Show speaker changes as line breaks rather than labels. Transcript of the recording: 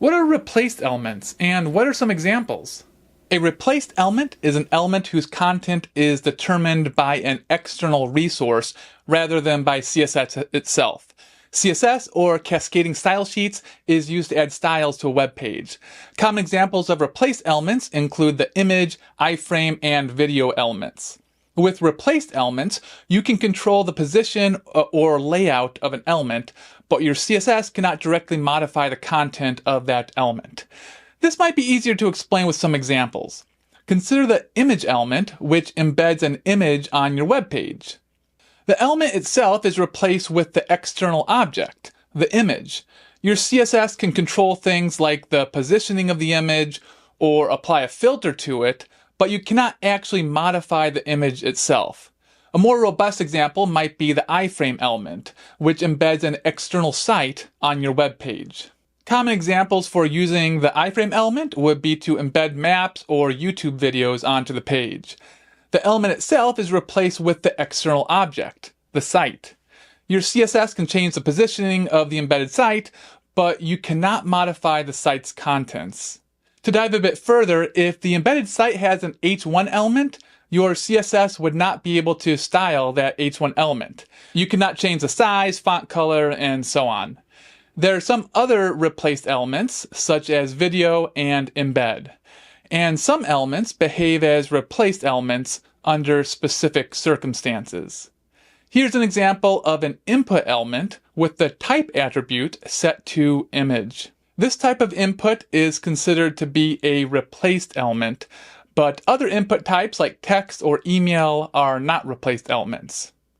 What are replaced elements, and what are some examples? A replaced element is an element whose content is determined by an external resource rather than by CSS itself. CSS, or cascading style sheets, is used to add styles to a web page. Common examples of replaced elements include the image, iframe, and video elements. With replaced elements, you can control the position or layout of an element, but your CSS cannot directly modify the content of that element. This might be easier to explain with some examples. Consider the image element, which embeds an image on your web page. The element itself is replaced with the external object, the image. Your CSS can control things like the positioning of the image or apply a filter to it, but you cannot actually modify the image itself. A more robust example might be the iframe element, which embeds an external site on your web page. Common examples for using the iframe element would be to embed maps or YouTube videos onto the page. The element itself is replaced with the external object, the site. Your CSS can change the positioning of the embedded site, but you cannot modify the site's contents. To dive a bit further, if the embedded site has an h1 element, your CSS would not be able to style that h1 element. You cannot change the size, font color, and so on. There are some other replaced elements, such as video and embed. And some elements behave as replaced elements under specific circumstances. Here's an example of an input element with the type attribute set to image. This type of input is considered to be a replaced element, but other input types like text or email are not replaced elements.